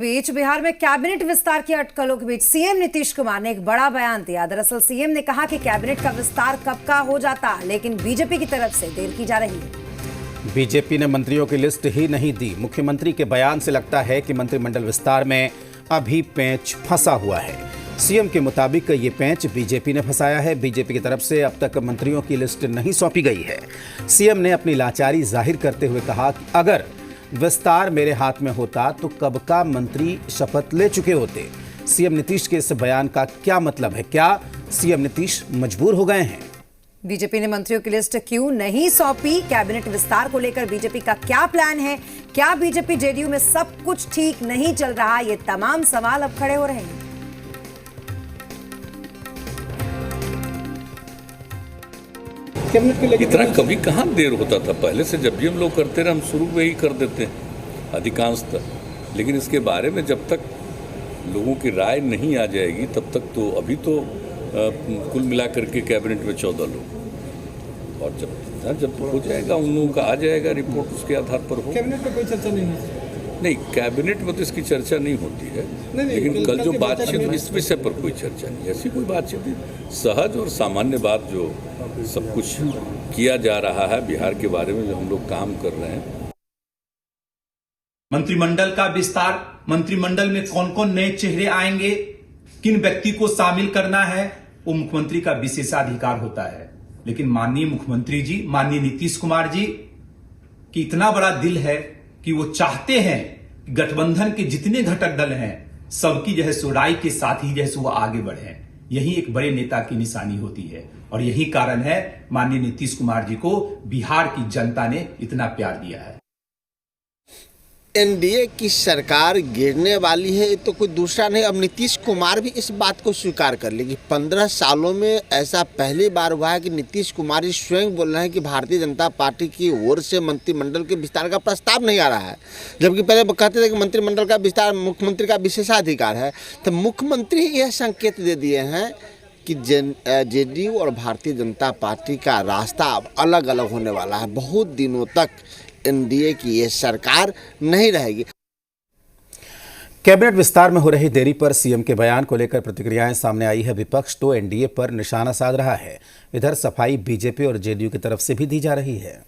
बीच बिहार में कैबिनेट विस्तार की अटकलों के बीच सीएम नीतीश कुमार ने एक बड़ा बयान दिया। दरअसल सीएम ने कहा कि कैबिनेट का विस्तार कब का हो जाता, लेकिन बीजेपी की तरफ से देर की जा रही है। बीजेपी ने मंत्रियों की लिस्ट ही नहीं दी। मुख्यमंत्री के बयान से लगता है कि मंत्रिमंडल विस्तार में अभी पेंच फंसा हुआ है। सीएम के मुताबिक ये पेंच बीजेपी ने फंसाया है। बीजेपी की तरफ से अब तक मंत्रियों की लिस्ट नहीं सौंपी गई है। सीएम ने अपनी लाचारी जाहिर करते हुए कहा कि अगर विस्तार मेरे हाथ में होता तो कब का मंत्री शपथ ले चुके होते। सीएम नीतीश के इस बयान का क्या मतलब है? क्या सीएम नीतीश मजबूर हो गए हैं? बीजेपी ने मंत्रियों की लिस्ट क्यों नहीं सौंपी? कैबिनेट विस्तार को लेकर बीजेपी का क्या प्लान है? क्या बीजेपी जेडीयू में सब कुछ ठीक नहीं चल रहा? ये तमाम सवाल अब खड़े हो रहे हैं। इतना कभी कहाँ देर होता था। पहले से जब भी हम लोग करते रहे, हम शुरू में ही कर देते हैं अधिकांशतः। लेकिन इसके बारे में जब तक लोगों की राय नहीं आ जाएगी तब तक तो अभी तो कुल मिलाकर के कैबिनेट में 14 लोग, और जब हो जाएगा उन लोगों का आ जाएगा रिपोर्ट, उसके आधार पर हो। कैबिनेट में कोई चर्चा नहीं है? नहीं, कैबिनेट में तो इसकी चर्चा नहीं होती है। लेकिन कल जो बातचीत इस विषय पर कोई चर्चा नहीं, ऐसी कोई बातचीत नहीं। सहज और सामान्य बात जो सब कुछ किया जा रहा है बिहार के बारे में, जो हम लोग काम कर रहे हैं। मंत्रिमंडल का विस्तार, मंत्रिमंडल में कौन कौन नए चेहरे आएंगे, किन व्यक्ति को शामिल करना है, वो मुख्यमंत्री का विशेषाधिकार होता है। लेकिन माननीय मुख्यमंत्री जी, माननीय नीतीश कुमार जी की इतना बड़ा दिल है कि वो चाहते हैं कि गठबंधन के जितने घटक दल हैं सबकी जो है सुराई के साथ ही जैसे वो आगे बढ़े। यही एक बड़े नेता की निशानी होती है और यही कारण है माननीय नीतीश कुमार जी को बिहार की जनता ने इतना प्यार दिया है। एनडीए की सरकार गिरने वाली है, तो कोई दूसरा नहीं, अब नीतीश कुमार भी इस बात को स्वीकार कर लेगी। 15 सालों में ऐसा पहली बार हुआ है कि नीतीश कुमार जी स्वयं बोल रहे हैं कि भारतीय जनता पार्टी की ओर से मंत्रिमंडल के विस्तार का प्रस्ताव नहीं आ रहा है, जबकि पहले कहते थे कि मंत्रिमंडल का विस्तार मुख्यमंत्री का विशेषाधिकार है। तो मुख्यमंत्री यह संकेत दे दिए हैं कि जेडीयू और भारतीय जनता पार्टी का रास्ता अब अलग अलग होने वाला है। बहुत दिनों तक एनडीए की ये सरकार नहीं रहेगी। कैबिनेट विस्तार में हो रही देरी पर सीएम के बयान को लेकर प्रतिक्रियाएं सामने आई है। विपक्ष तो एनडीए पर निशाना साध रहा है। इधर सफाई बीजेपी और जेडीयू की तरफ से भी दी जा रही है।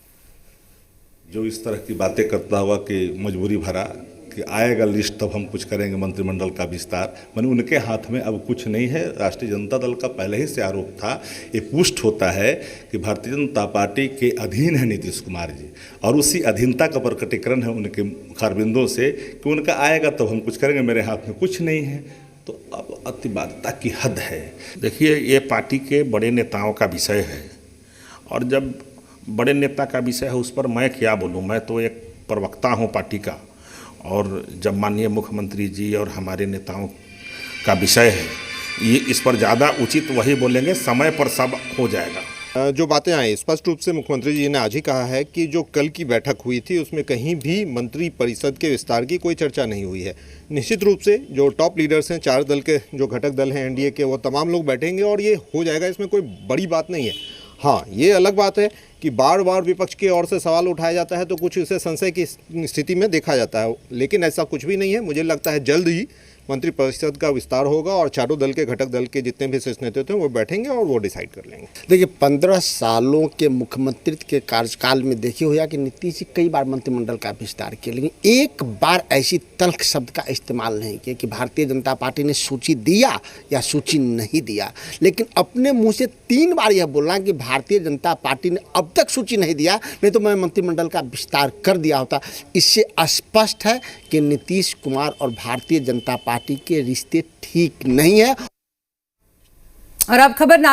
जो इस तरह की बातें करता हुआ कि मजबूरी भरा कि आएगा लिस्ट तब हम कुछ करेंगे मंत्रिमंडल का विस्तार, मैंने उनके हाथ में अब कुछ नहीं है। राष्ट्रीय जनता दल का पहले ही से आरोप था, ये पुष्ट होता है कि भारतीय जनता पार्टी के अधीन है नीतीश कुमार जी, और उसी अधीनता का प्रकटीकरण है उनके मुखारबिंदों से कि उनका आएगा तब हम कुछ करेंगे, मेरे हाथ में कुछ नहीं है। तो अब अतिवादिता की हद है। देखिए, ये पार्टी के बड़े नेताओं का विषय है, और जब बड़े नेता का विषय है उस पर मैं क्या बोलूँ। मैं तो एक प्रवक्ता हूँ पार्टी का, और जब माननीय मुख्यमंत्री जी और हमारे नेताओं का विषय है, ये इस पर ज़्यादा उचित वही बोलेंगे, समय पर सब हो जाएगा। जो बातें आई, स्पष्ट रूप से मुख्यमंत्री जी ने आज ही कहा है कि जो कल की बैठक हुई थी उसमें कहीं भी मंत्री परिषद के विस्तार की कोई चर्चा नहीं हुई है। निश्चित रूप से जो टॉप लीडर्स हैं, 4 दल के जो घटक दल हैं एनडीए के, वो तमाम लोग बैठेंगे और ये हो जाएगा। इसमें कोई बड़ी बात नहीं है। हाँ, ये अलग बात है कि बार बार विपक्ष की ओर से सवाल उठाया जाता है तो कुछ उसे संशय की स्थिति में देखा जाता है, लेकिन ऐसा कुछ भी नहीं है। मुझे लगता है जल्द ही मंत्रिपरिषद का विस्तार होगा और चारों दल के घटक दल के जितने भी शीर्ष नेतृत्व हैं वो बैठेंगे और वो डिसाइड कर लेंगे। देखिए, 15 सालों के मुख्यमंत्री के कार्यकाल में देखिए हुआ कि नीतीश जी कई बार मंत्रिमंडल का विस्तार किया, लेकिन एक बार ऐसी तल्ख शब्द का इस्तेमाल नहीं किया कि भारतीय जनता पार्टी ने सूची दिया या सूची नहीं दिया। लेकिन अपने मुंह से 3 बार यह बोलना कि भारतीय जनता पार्टी ने अब तक सूची नहीं दिया, नहीं तो मैं मंत्रिमंडल का विस्तार कर दिया होता। इससे स्पष्ट है कि नीतीश कुमार और भारतीय जनता पार्टी के रिश्ते ठीक नहीं है। और अब खबर